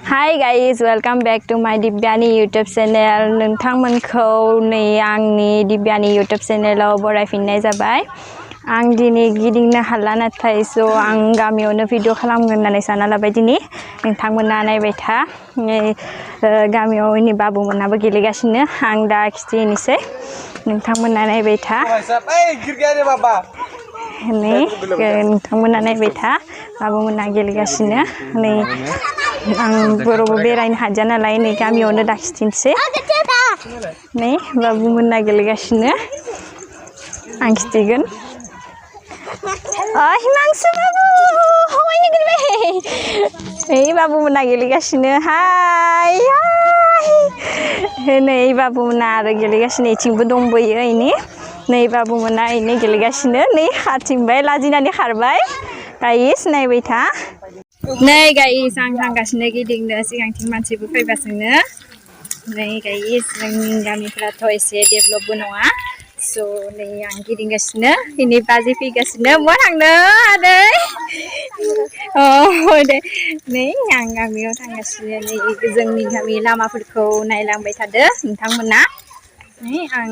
Hi guys, welcome back to my Dibyani YouTube channel. नोंथांमोनखौ नै आंनि Dibyani YouTube channelaव बरायफिननाय जाबाय. आं दिनै गिदिंनो हाला नाथाय आं गामियावनो भिडिअ खालामगोन होननानै सानना लाबाय दिनै. नोंथांमोना नायबाय था. गामियाव नै बाबुमोनाबो गेलेगासिनो. आं दा खिथिनोसै. नोंथांमोना नायबाय था. नै नोंथांमोना नायबाय था. बाबुमोना गेलेगासिनो. नै आं बरावबो बेरायनो हादिया नालाय नै गामियावनो दाखिथिनोसै. नै बाबुमोना गेलेगासिनो. आं खिथिगोन. हिमांशु बाबु हौवाया गेलेबाय. नै बाबुमोना गेलेगासिनो. हाय हाय नै बाबुमोना आरो गेलेगासिनो. इथिंबो दंबोयो इनि. नै बाबुमोना इनि गेलेगासिनो. नै खारथिंबाय लाजिनानै खारबाय. गाइस नायबाय था. नै गाइस आं थांगासिनो गिदिंनो सिगांथिं मानसिबो फैगासिनो. नै गाइस जोंनि गामिफोराथ' एसे डेभलपबो नङा. नै आं गिदिंगासिनो. इनि बाजै फैगासिनो. बहा थांनो आदै? दे नै आं गामियाव थांगासिनो. नै जोंनि गामि लामाफोरखौ नायलांबाय थादो नोंथांमोना. नै आं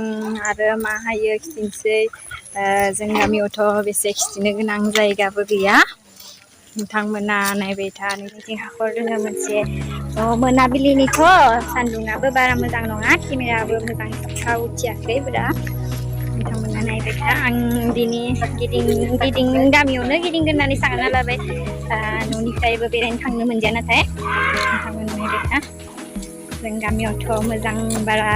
आरो मा हायो खिथिनोसै. जों गामियावथ' बेसे खिथिनो गोनां जायगाबो गैया. नोंथांमोना नायबाय था. नोंथिं हाखर दङ मोनसे. मोनाबिलिनिथ' सान्दुङाबो बारा मोजां नङा. केमेराबो मोजां साफा उथियाखै बारा. नोंथांमोना नायबाय था. आं दिनै गामियावनो गिदिंगोन होननानै सानना लाबाय. न'निफ्रायबो बेरायनो थांनो मोनदिया नाथाय नोंथांमोना नायबाय था. जों गामियावथ' बारा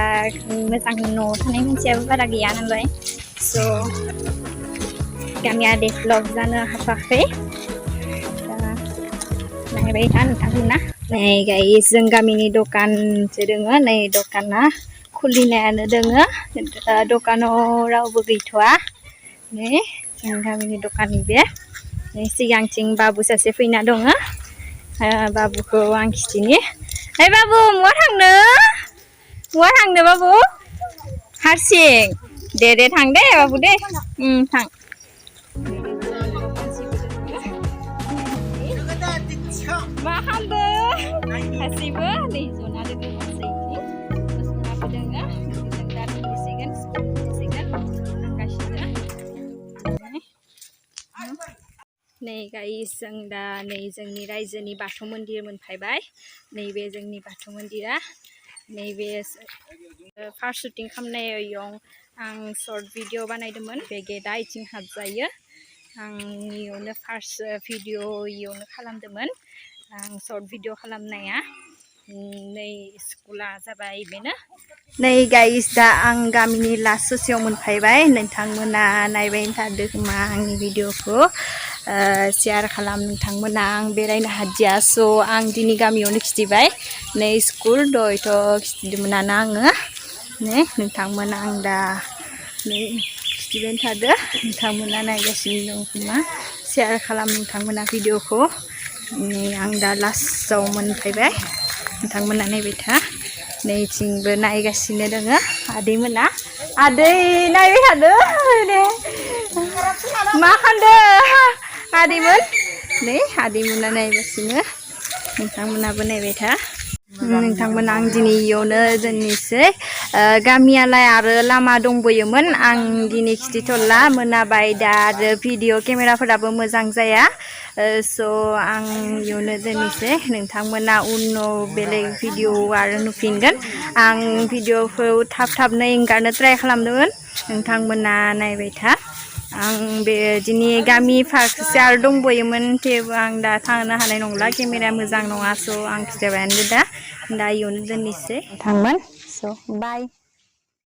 मोजां न'आव थानाय मानसियाबो बारा गैया नालाय. गामिया डेभलप जानो हाथ'वाखै. नायबाय था नोंथांमोना. नै गाइस जों गामिनि दखानसो दोङो. नै दखाना खुलिनायानो दोङो. दखानाव रावबो गैथ'वा. नै जों गामिनि दखाननि बे. नै सिगांथिं बाबु सासे फैना दङ. बाबुखौ आं खिथिनि. ओइ बाबु महा थांनो? महा थांनो बाबु? हारसिं? दे थां दे बाबु दे. थां. मा खालामदों? गासैबो नै जना लोगो मानसिनि मोसौनाबो दोङो. जों दा थांसिगोन थांगासिनो. नै गाइस जों दा नै जोंनि रायजोनि बाथौ मन्दिर मोनफैबाय. नैबे जोंनि बाथौ मन्दिरा. नैबे फार्स्ट शुटिं खालामनायाव आं शर्ट भिडिअ बानायदोंमोन. बे गेटआ इथिं हाबजायो. आं इयावनो फार्स्ट भिडिअ इयावनो खालामदोंमोन. आं शर्ट भिडिअ खालामनाया. नै स्कुला जाबाय बेनो. नै गाइस दा आं गामिनि लास्ट ससेयाव मोनफैबाय. नोंथांमोना नायबाय थादो खोमा आंनि भिडिअखौ. शेयार खालाम नोंथांमोना. आं बेरायनो हादिया आं दिनै गामियावनो खिथिबाय. नै स्कुल दहायथ' खिथिदोंमोनानो आङो. नै नोंथांमोना आं दा नै खिथिबाय थादो. नोंथांमोना नायगासिनो दं खोमा. शेयार खालाम नोंथांमोना भिडिअखौ. नै आं दा लास्टआव मोनफैबाय. नोंथांमोना नायबाय था. नैथिंबो नायगासिनो दोङो आदैमोना. आदै नायबाय थादो दे. मा खालामदो आदैमोन? नै आदैमोना नायगासिनो. नोंथांमोनाबो नायबाय था. नोंथांमोना आं दिनै इयावनो दोननोसै. गामियालाय आरो लामा दंबोयोमोन. आं दिनै खिथिथ'ला मोनाबाय दा आरो भिडिअ केमेराफोराबो मोजां जाया. आं इयावनो दोननोसै. नोंथांमोना उनाव बेलेग भिडिअ आरो नुफिनगोन. आं भिडिअखौ थाबनो एंगारनो ट्राइ खालामदोंमोन. नोंथांमोना नायबाय था. आं बे दिनै गामि फारसे आरो दंबोयोमोन. थेवबो आं दा थांनो हानाय नंला. केमेराया मोजां नङा आं खिथाबायानो दा इयावनो दोननोसै। थांगोन बाय.